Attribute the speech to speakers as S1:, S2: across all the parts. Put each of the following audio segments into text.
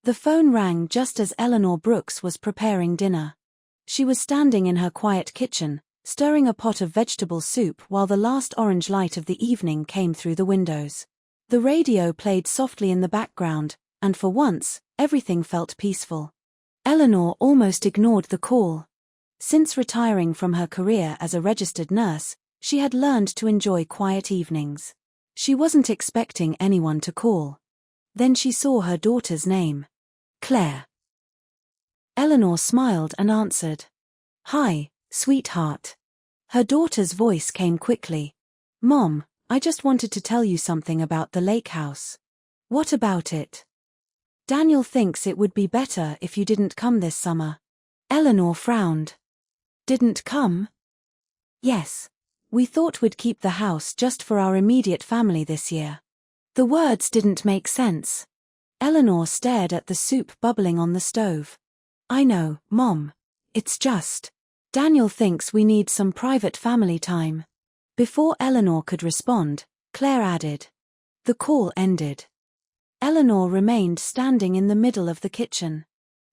S1: The phone rang just as Eleanor Brooks was preparing dinner. She was standing in her quiet kitchen, stirring a pot of vegetable soup while the last orange light of the evening came through the windows. The radio played softly in the background, and for once, everything felt peaceful. Eleanor almost ignored the call. Since retiring from her career as a registered nurse, she had learned to enjoy quiet evenings. She wasn't expecting anyone to call. Then she saw her daughter's name. Claire. Eleanor smiled and answered. "Hi, sweetheart." Her daughter's voice came quickly. "Mom, I just wanted to tell you something about the lake house." "What about it?" "Daniel thinks it would be better if you didn't come this summer." Eleanor frowned. "Didn't come?" "Yes. We thought we'd keep the house just for our immediate family this year." The words didn't make sense. Eleanor stared at the soup bubbling on the stove. "I know, Mom. It's just. Daniel thinks we need some private family time." Before Eleanor could respond, Claire added. The call ended. Eleanor remained standing in the middle of the kitchen.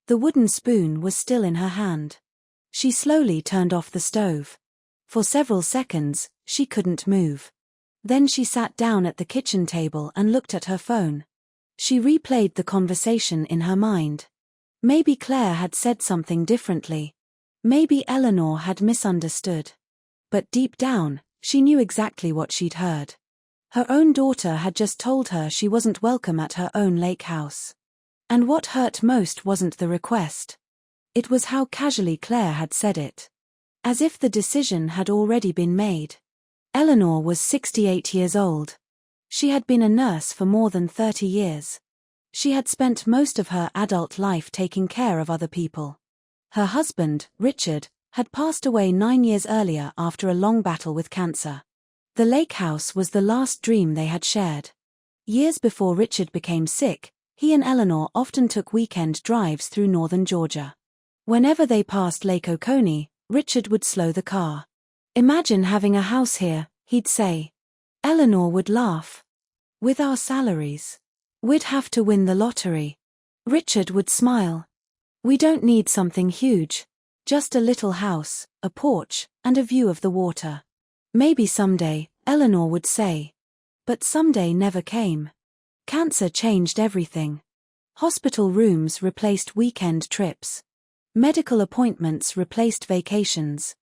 S1: The wooden spoon was still in her hand. She slowly turned off the stove. For several seconds, she couldn't move. Then she sat down at the kitchen table and looked at her phone. She replayed the conversation in her mind. Maybe Claire had said something differently. Maybe Eleanor had misunderstood. But deep down, she knew exactly what she'd heard. Her own daughter had just told her she wasn't welcome at her own lake house. And what hurt most wasn't the request. It was how casually Claire had said it. As if the decision had already been made. Eleanor was 68 years old. She had been a nurse for more than 30 years. She had spent most of her adult life taking care of other people. Her husband, Richard, had passed away 9 years earlier after a long battle with cancer. The lake house was the last dream they had shared. Years before Richard became sick, he and Eleanor often took weekend drives through northern Georgia. Whenever they passed Lake Oconee, Richard would slow the car. "Imagine having a house here," he'd say. Eleanor would laugh. "With our salaries. We'd have to win the lottery." Richard would smile. "We don't need something huge. Just a little house, a porch, and a view of the water." "Maybe someday," Eleanor would say. But someday never came. Cancer changed everything. Hospital rooms replaced weekend trips. Medical appointments replaced vacations.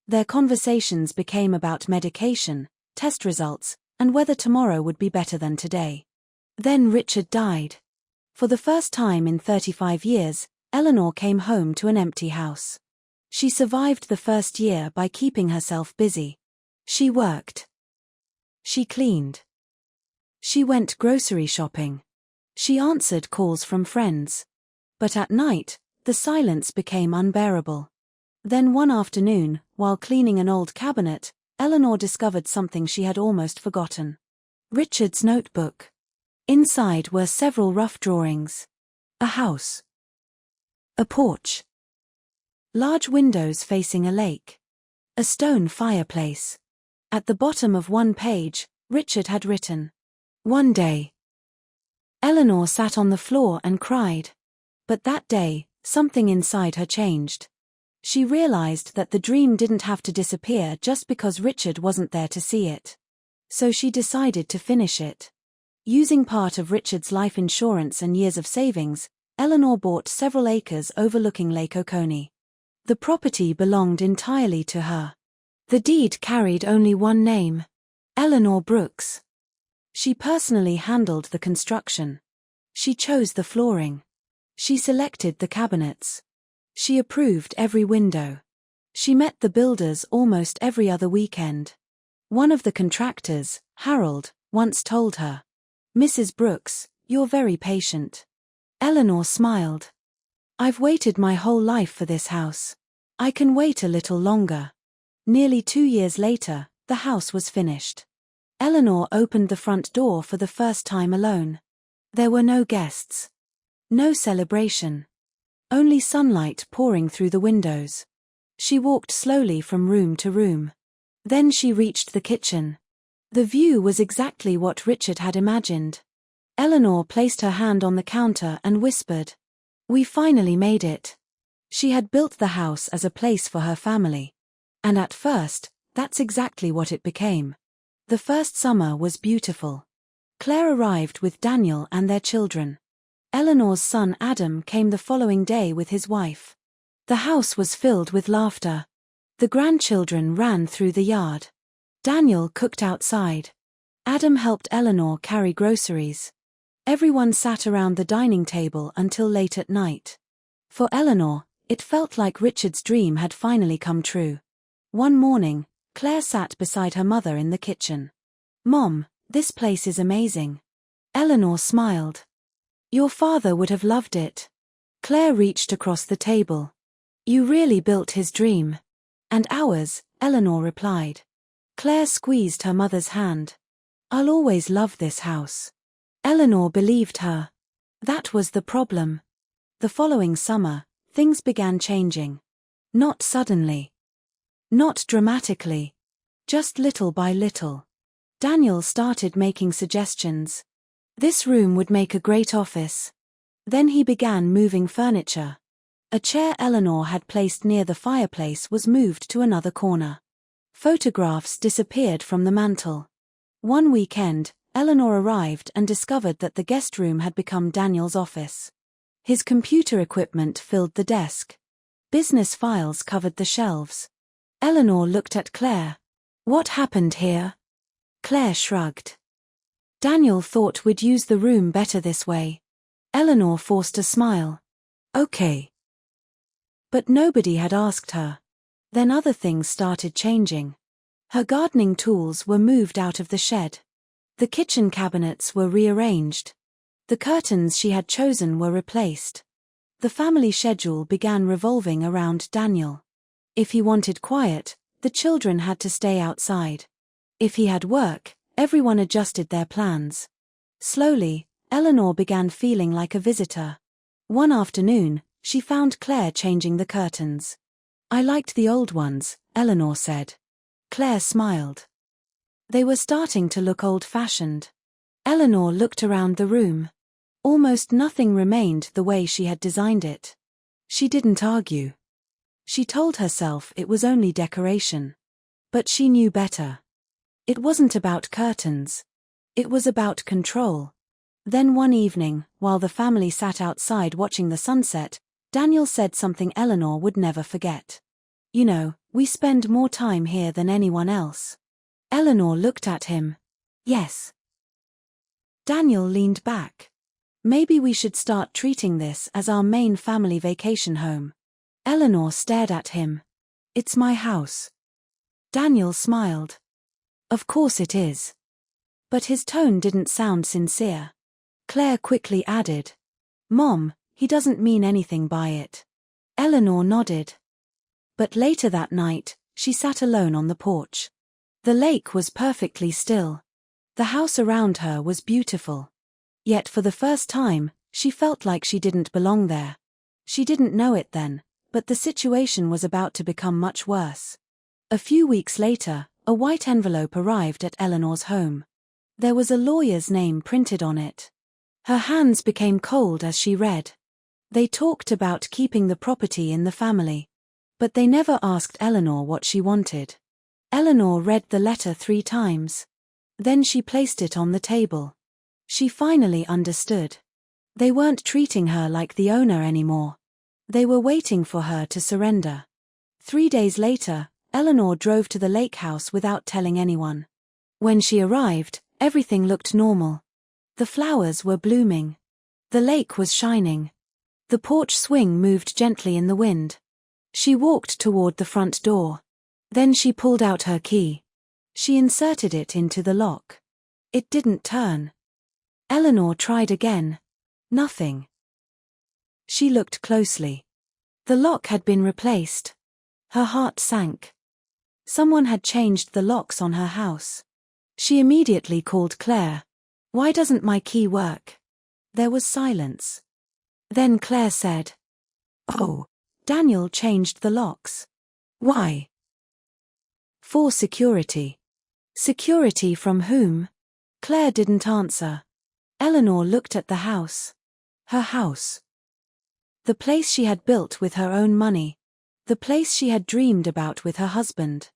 S1: Their conversations became about medication, test results, and whether tomorrow would be better than today. Then Richard died. For the first time in 35 years, Eleanor came home to an empty house. She survived the first year by keeping herself busy. She worked. She cleaned. She went grocery shopping. She answered calls from friends. But at night, the silence became unbearable. Then one afternoon, while cleaning an old cabinet, Eleanor discovered something she had almost forgotten. Richard's notebook. Inside were several rough drawings. A house. A porch. Large windows facing a lake. A stone fireplace. At the bottom of one page, Richard had written, "One day." Eleanor sat on the floor and cried. But that day, something inside her changed. She realized that the dream didn't have to disappear just because Richard wasn't there to see it. So she decided to finish it. Using part of Richard's life insurance and years of savings, Eleanor bought several acres overlooking Lake Oconee. The property belonged entirely to her. The deed carried only one name: Eleanor Brooks. She personally handled the construction. She chose the flooring. She selected the cabinets. She approved every window. She met the builders almost every other weekend. One of the contractors, Harold, once told her, "Mrs. Brooks, you're very patient." Eleanor smiled. "I've waited my whole life for this house. I can wait a little longer." Nearly 2 years later, the house was finished. Eleanor opened the front door for the first time alone. There were no guests. No celebration. Only sunlight pouring through the windows. She walked slowly from room to room. Then she reached the kitchen. The view was exactly what Richard had imagined. Eleanor placed her hand on the counter and whispered, "We finally made it." She had built the house as a place for her family. And at first, that's exactly what it became. The first summer was beautiful. Claire arrived with Daniel and their children. Eleanor's son Adam came the following day with his wife. The house was filled with laughter. The grandchildren ran through the yard. Daniel cooked outside. Adam helped Eleanor carry groceries. Everyone sat around the dining table until late at night. For Eleanor, it felt like Richard's dream had finally come true. One morning, Claire sat beside her mother in the kitchen. "Mom, this place is amazing." Eleanor smiled. "Your father would have loved it." Claire reached across the table. "You really built his dream." "And ours," Eleanor replied. Claire squeezed her mother's hand. "I'll always love this house." Eleanor believed her. That was the problem. The following summer, things began changing. Not suddenly. Not dramatically. Just little by little. Daniel started making suggestions. This room would make a great office. Then he began moving furniture. A chair Eleanor had placed near the fireplace was moved to another corner. Photographs disappeared from the mantel. One weekend, Eleanor arrived and discovered that the guest room had become Daniel's office. His computer equipment filled the desk. Business files covered the shelves. Eleanor looked at Claire. "What happened here?" Claire shrugged. "Daniel thought we'd use the room better this way." Eleanor forced a smile. "Okay." But nobody had asked her. Then other things started changing. Her gardening tools were moved out of the shed. The kitchen cabinets were rearranged. The curtains she had chosen were replaced. The family schedule began revolving around Daniel. If he wanted quiet, the children had to stay outside. If he had work, everyone adjusted their plans. Slowly, Eleanor began feeling like a visitor. One afternoon, she found Claire changing the curtains. "I liked the old ones," Eleanor said. Claire smiled. They were starting to look old-fashioned. Eleanor looked around the room. Almost nothing remained the way she had designed it. She didn't argue. She told herself it was only decoration. But she knew better. It wasn't about curtains. It was about control. Then one evening, while the family sat outside watching the sunset, Daniel said something Eleanor would never forget. "You know, we spend more time here than anyone else." Eleanor looked at him. "Yes." Daniel leaned back. "Maybe we should start treating this as our main family vacation home." Eleanor stared at him. "It's my house." Daniel smiled. "Of course it is." But his tone didn't sound sincere. Claire quickly added, "Mom, he doesn't mean anything by it." Eleanor nodded. But later that night, she sat alone on the porch. The lake was perfectly still. The house around her was beautiful. Yet for the first time, she felt like she didn't belong there. She didn't know it then, but the situation was about to become much worse. A few weeks later, a white envelope arrived at Eleanor's home. There was a lawyer's name printed on it. Her hands became cold as she read. They talked about keeping the property in the family. But they never asked Eleanor what she wanted. Eleanor read the letter 3 times. Then she placed it on the table. She finally understood. They weren't treating her like the owner anymore. They were waiting for her to surrender. 3 days later, Eleanor drove to the lake house without telling anyone. When she arrived, everything looked normal. The flowers were blooming. The lake was shining. The porch swing moved gently in the wind. She walked toward the front door. Then she pulled out her key. She inserted it into the lock. It didn't turn. Eleanor tried again. Nothing. She looked closely. The lock had been replaced. Her heart sank. Someone had changed the locks on her house. She immediately called Claire. "Why doesn't my key work?" There was silence. Then Claire said, "Oh, Daniel changed the locks." "Why?" "For security." "Security from whom?" Claire didn't answer. Eleanor looked at the house. Her house. The place she had built with her own money. The place she had dreamed about with her husband.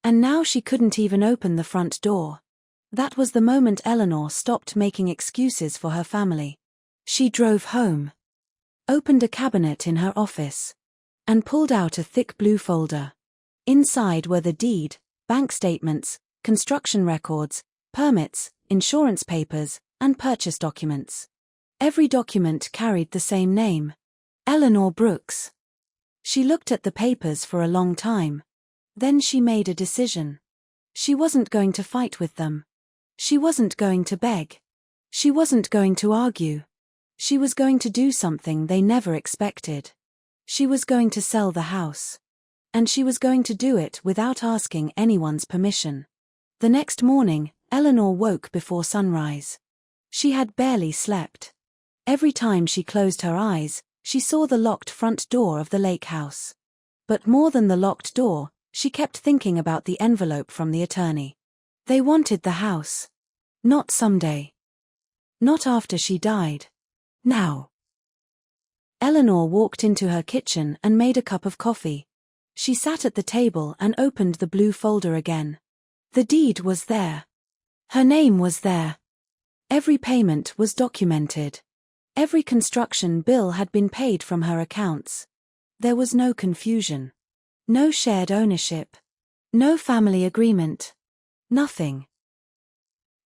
S1: And now she couldn't even open the front door. That was the moment Eleanor stopped making excuses for her family. She drove home, opened a cabinet in her office, and pulled out a thick blue folder. Inside were the deed, bank statements, construction records, permits, insurance papers, and purchase documents. Every document carried the same name: Eleanor Brooks. She looked at the papers for a long time. Then she made a decision. She wasn't going to fight with them. She wasn't going to beg. She wasn't going to argue. She was going to do something they never expected. She was going to sell the house. And she was going to do it without asking anyone's permission. The next morning, Eleanor woke before sunrise. She had barely slept. Every time she closed her eyes, she saw the locked front door of the lake house. But more than the locked door, she kept thinking about the envelope from the attorney. They wanted the house. Not someday. Not after she died. Now. Eleanor walked into her kitchen and made a cup of coffee. She sat at the table and opened the blue folder again. The deed was there. Her name was there. Every payment was documented. Every construction bill had been paid from her accounts. There was no confusion. No shared ownership. No family agreement. Nothing.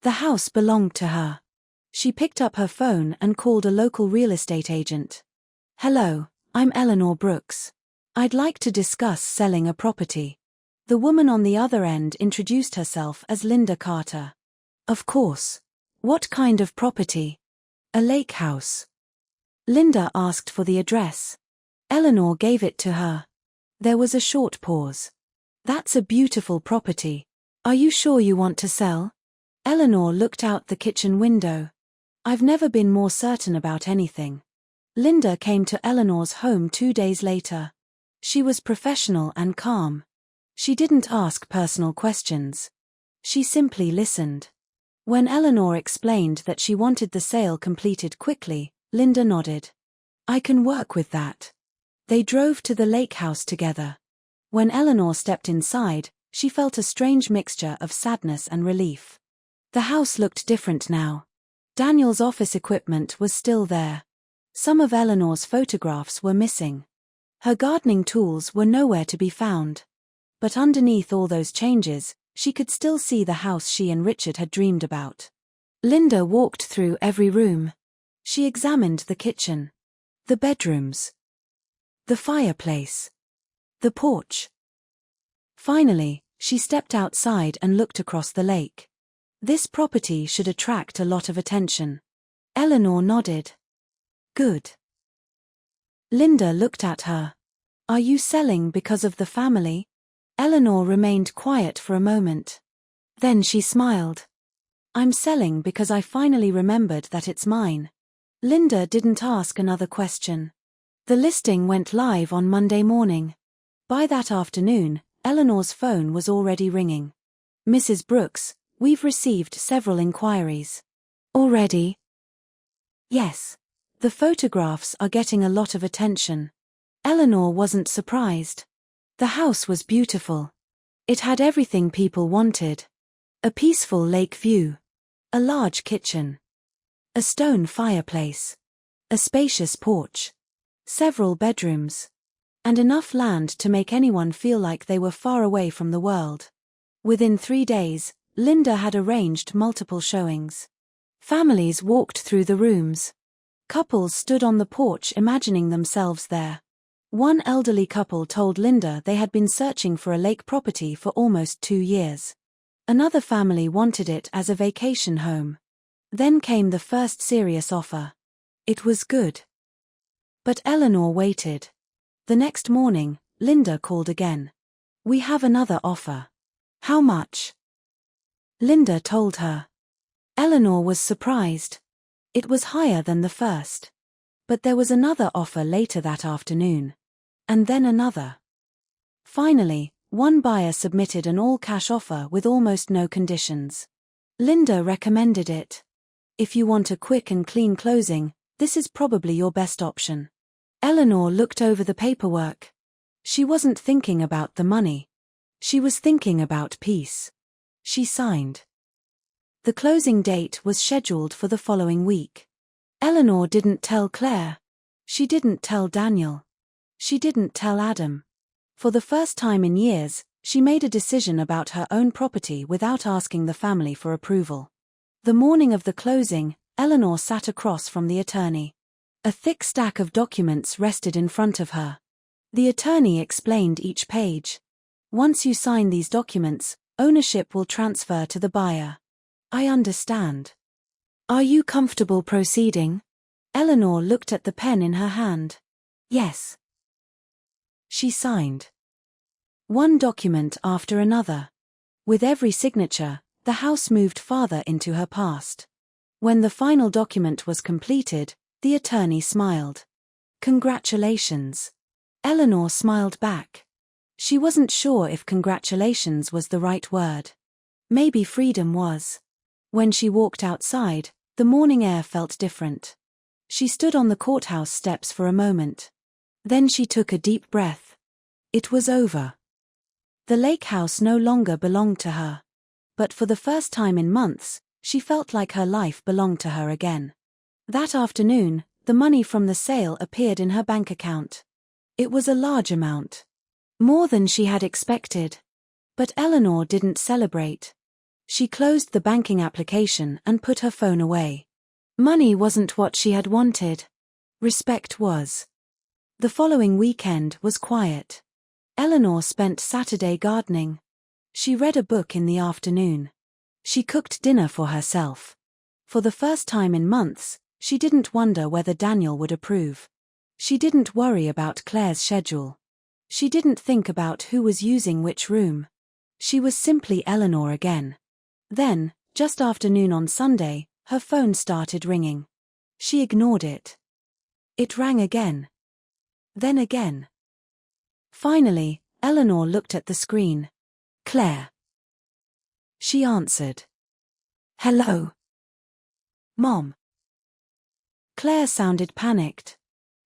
S1: The house belonged to her. She picked up her phone and called a local real estate agent. "Hello, I'm Eleanor Brooks. I'd like to discuss selling a property." The woman on the other end introduced herself as Linda Carter. "Of course. What kind of property?" "A lake house." Linda asked for the address. Eleanor gave it to her. There was a short pause. "That's a beautiful property. Are you sure you want to sell?" Eleanor looked out the kitchen window. "I've never been more certain about anything." Linda came to Eleanor's home 2 days later. She was professional and calm. She didn't ask personal questions. She simply listened. When Eleanor explained that she wanted the sale completed quickly, Linda nodded. "I can work with that." They drove to the lake house together. When Eleanor stepped inside, she felt a strange mixture of sadness and relief. The house looked different now. Daniel's office equipment was still there. Some of Eleanor's photographs were missing. Her gardening tools were nowhere to be found. But underneath all those changes, she could still see the house she and Richard had dreamed about. Linda walked through every room. She examined the kitchen, the bedrooms, the fireplace, the porch. Finally, she stepped outside and looked across the lake. This property should attract a lot of attention. Eleanor nodded. "Good." Linda looked at her. "Are you selling because of the family?" Eleanor remained quiet for a moment. Then she smiled. "I'm selling because I finally remembered that it's mine." Linda didn't ask another question. The listing went live on Monday morning. By that afternoon, Eleanor's phone was already ringing. "Mrs. Brooks, we've received several inquiries." "Already?" "Yes. The photographs are getting a lot of attention." Eleanor wasn't surprised. The house was beautiful. It had everything people wanted. A peaceful lake view. A large kitchen. A stone fireplace. A spacious porch. Several bedrooms. And enough land to make anyone feel like they were far away from the world. Within 3 days, Linda had arranged multiple showings. Families walked through the rooms. Couples stood on the porch imagining themselves there. One elderly couple told Linda they had been searching for a lake property for almost 2 years. Another family wanted it as a vacation home. Then came the first serious offer. It was good. But Eleanor waited. The next morning, Linda called again. "We have another offer." "How much?" Linda told her. Eleanor was surprised. It was higher than the first. But there was another offer later that afternoon. And then another. Finally, one buyer submitted an all-cash offer with almost no conditions. Linda recommended it. If you want a quick and clean closing, this is probably your best option. Eleanor looked over the paperwork. She wasn't thinking about the money. She was thinking about peace. She signed. The closing date was scheduled for the following week. Eleanor didn't tell Claire. She didn't tell Daniel. She didn't tell Adam. For the first time in years, she made a decision about her own property without asking the family for approval. The morning of the closing, Eleanor sat across from the attorney. A thick stack of documents rested in front of her. The attorney explained each page. Once you sign these documents, ownership will transfer to the buyer. I understand. Are you comfortable proceeding? Eleanor looked at the pen in her hand. Yes. She signed. One document after another. With every signature, the house moved farther into her past. When the final document was completed, the attorney smiled. Congratulations. Eleanor smiled back. She wasn't sure if congratulations was the right word. Maybe freedom was. When she walked outside, the morning air felt different. She stood on the courthouse steps for a moment. Then she took a deep breath. It was over. The lake house no longer belonged to her. But for the first time in months, she felt like her life belonged to her again. That afternoon, the money from the sale appeared in her bank account. It was a large amount. More than she had expected. But Eleanor didn't celebrate. She closed the banking application and put her phone away. Money wasn't what she had wanted. Respect was. The following weekend was quiet. Eleanor spent Saturday gardening. She read a book in the afternoon. She cooked dinner for herself. For the first time in months, she didn't wonder whether Daniel would approve. She didn't worry about Claire's schedule. She didn't think about who was using which room. She was simply Eleanor again. Then, just after noon on Sunday, her phone started ringing. She ignored it. It rang again. Then again. Finally, Eleanor looked at the screen. Claire. She answered. Hello. Mom. Claire sounded panicked.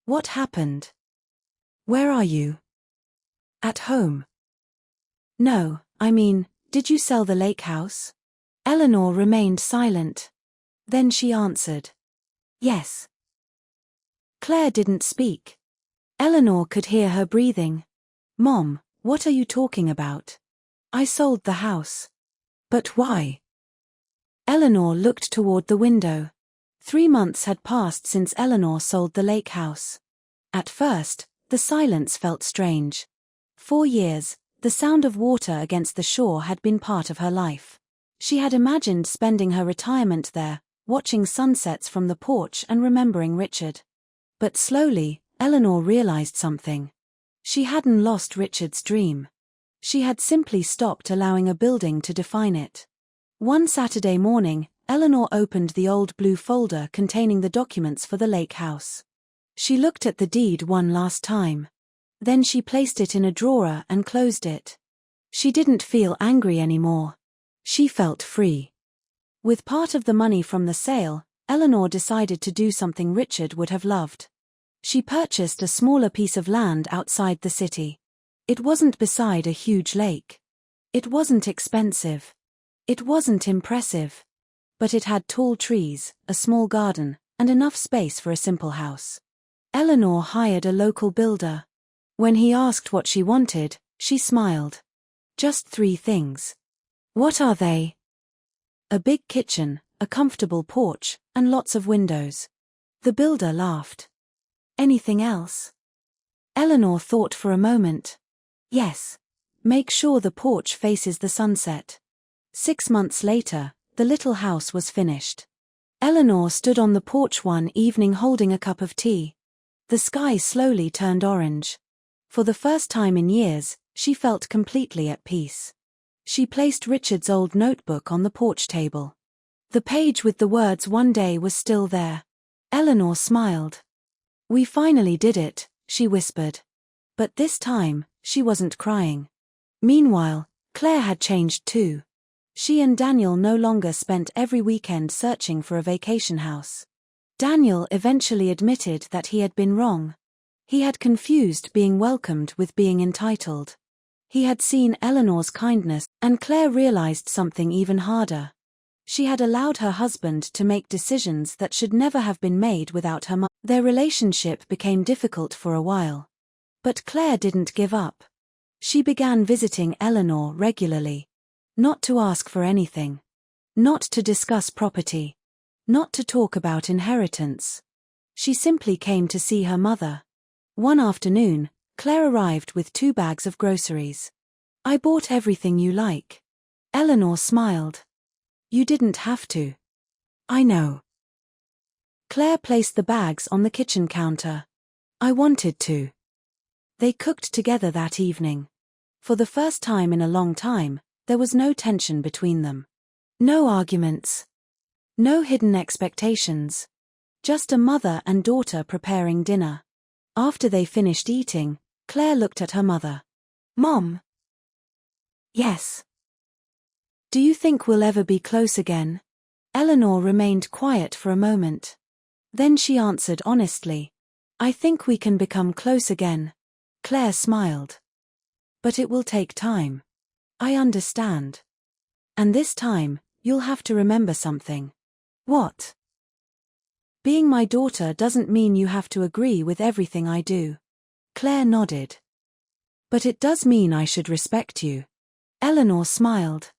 S1: What happened? Where are you? At home. No, I mean, did you sell the lake house? Eleanor remained silent. Then she answered. Yes. Claire didn't speak. Eleanor could hear her breathing. Mom, what are you talking about? I sold the house. But why? Eleanor looked toward the window. 3 months had passed since Eleanor sold the lake house. At first, the silence felt strange. 4 years, the sound of water against the shore had been part of her life. She had imagined spending her retirement there, watching sunsets from the porch and remembering Richard. But slowly, Eleanor realized something. She hadn't lost Richard's dream. She had simply stopped allowing a building to define it. One Saturday morning, Eleanor opened the old blue folder containing the documents for the lake house. She looked at the deed one last time. Then she placed it in a drawer and closed it. She didn't feel angry anymore. She felt free. With part of the money from the sale, Eleanor decided to do something Richard would have loved. She purchased a smaller piece of land outside the city. It wasn't beside a huge lake. It wasn't expensive. It wasn't impressive. But it had tall trees, a small garden, and enough space for a simple house. Eleanor hired a local builder. When he asked what she wanted, she smiled. Just 3 things. What are they? A big kitchen, a comfortable porch, and lots of windows. The builder laughed. Anything else? Eleanor thought for a moment. Yes. Make sure the porch faces the sunset. 6 months later, the little house was finished. Eleanor stood on the porch one evening holding a cup of tea. The sky slowly turned orange. For the first time in years, she felt completely at peace. She placed Richard's old notebook on the porch table. The page with the words "one day" was still there. Eleanor smiled. We finally did it, she whispered. But this time, she wasn't crying. Meanwhile, Claire had changed too. She and Daniel no longer spent every weekend searching for a vacation house. Daniel eventually admitted that he had been wrong. He had confused being welcomed with being entitled. He had seen Eleanor's kindness, and Claire realized something even harder. She had allowed her husband to make decisions that should never have been made without her mother. Their relationship became difficult for a while. But Claire didn't give up. She began visiting Eleanor regularly. Not to ask for anything. Not to discuss property. Not to talk about inheritance. She simply came to see her mother. One afternoon, Claire arrived with 2 bags of groceries. "I bought everything you like." Eleanor smiled. "You didn't have to." "I know." Claire placed the bags on the kitchen counter. "I wanted to." They cooked together that evening. For the first time in a long time, there was no tension between them. No arguments. No hidden expectations. Just a mother and daughter preparing dinner. After they finished eating, Claire looked at her mother. "Mom." "Yes." "Do you think we'll ever be close again?" Eleanor remained quiet for a moment. Then she answered honestly. "I think we can become close again." Claire smiled. "But it will take time." "I understand. And this time, you'll have to remember something." "What?" "Being my daughter doesn't mean you have to agree with everything I do." Claire nodded. "But it does mean I should respect you." Eleanor smiled.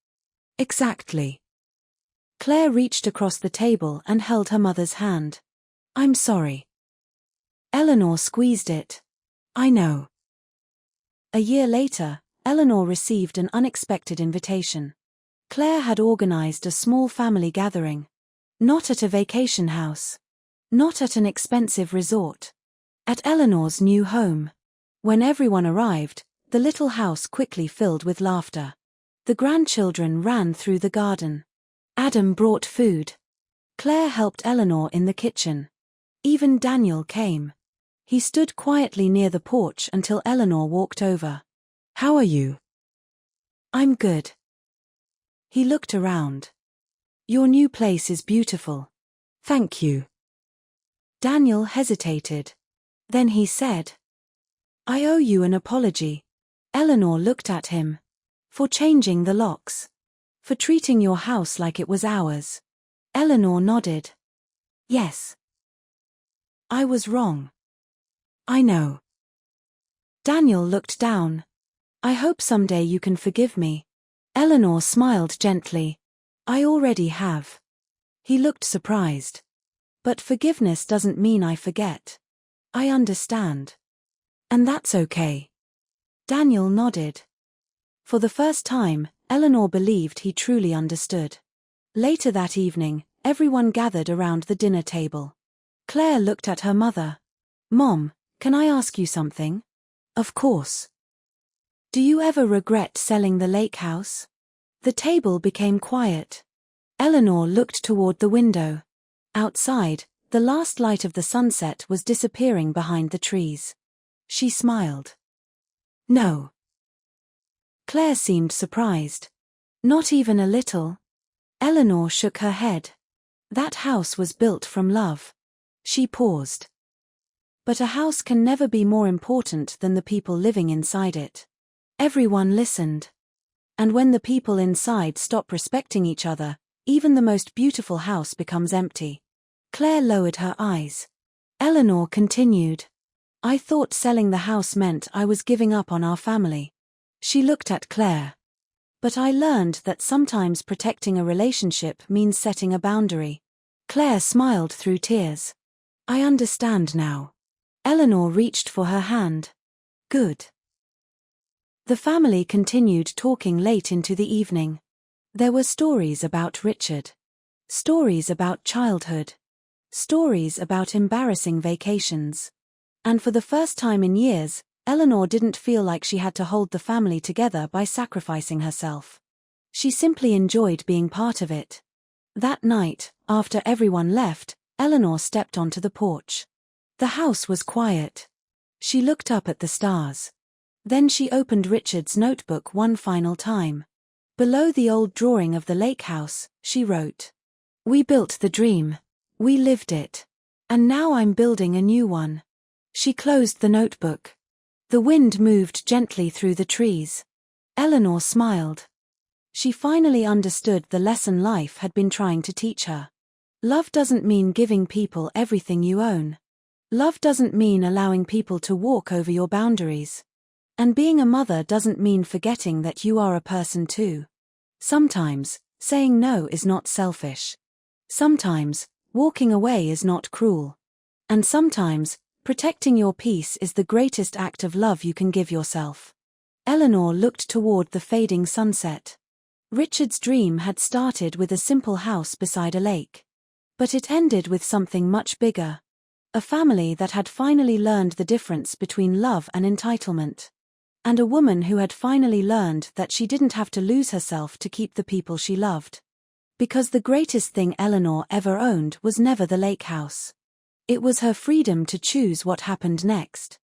S1: "Exactly." Claire reached across the table and held her mother's hand. "I'm sorry." Eleanor squeezed it. "I know." A year later, Eleanor received an unexpected invitation. Claire had organized a small family gathering. Not at a vacation house. Not at an expensive resort. At Eleanor's new home. When everyone arrived, the little house quickly filled with laughter. The grandchildren ran through the garden. Adam brought food. Claire helped Eleanor in the kitchen. Even Daniel came. He stood quietly near the porch until Eleanor walked over. "How are you?" "I'm good." He looked around. "Your new place is beautiful." "Thank you." Daniel hesitated. Then he said, "I owe you an apology." Eleanor looked at him. "For changing the locks. For treating your house like it was ours." Eleanor nodded. "Yes. I was wrong." "I know." Daniel looked down. "I hope someday you can forgive me." Eleanor smiled gently. "I already have." He looked surprised. "But forgiveness doesn't mean I forget." "I understand." "And that's okay." Daniel nodded. For the first time, Eleanor believed he truly understood. Later that evening, everyone gathered around the dinner table. Claire looked at her mother. "Mom, can I ask you something?" "Of course." "Do you ever regret selling the lake house?" The table became quiet. Eleanor looked toward the window. Outside, the last light of the sunset was disappearing behind the trees. She smiled. "No." Claire seemed surprised. "Not even a little?" Eleanor shook her head. "That house was built from love." She paused. "But a house can never be more important than the people living inside it." Everyone listened. "And when the people inside stop respecting each other, even the most beautiful house becomes empty." Claire lowered her eyes. Eleanor continued. "I thought selling the house meant I was giving up on our family." She looked at Claire. "But I learned that sometimes protecting a relationship means setting a boundary." Claire smiled through tears. "I understand now." Eleanor reached for her hand. "Good." The family continued talking late into the evening. There were stories about Richard. Stories about childhood. Stories about embarrassing vacations. And for the first time in years, Eleanor didn't feel like she had to hold the family together by sacrificing herself. She simply enjoyed being part of it. That night, after everyone left, Eleanor stepped onto the porch. The house was quiet. She looked up at the stars. Then she opened Richard's notebook one final time. Below the old drawing of the lake house, she wrote, "We built the dream. We lived it. And now I'm building a new one." She closed the notebook. The wind moved gently through the trees. Eleanor smiled. She finally understood the lesson life had been trying to teach her. Love doesn't mean giving people everything you own. Love doesn't mean allowing people to walk over your boundaries. And being a mother doesn't mean forgetting that you are a person too. Sometimes, saying no is not selfish. Sometimes, walking away is not cruel. And sometimes, protecting your peace is the greatest act of love you can give yourself. Eleanor looked toward the fading sunset. Richard's dream had started with a simple house beside a lake. But it ended with something much bigger. A family that had finally learned the difference between love and entitlement. And a woman who had finally learned that she didn't have to lose herself to keep the people she loved. Because the greatest thing Eleanor ever owned was never the lake house. It was her freedom to choose what happened next.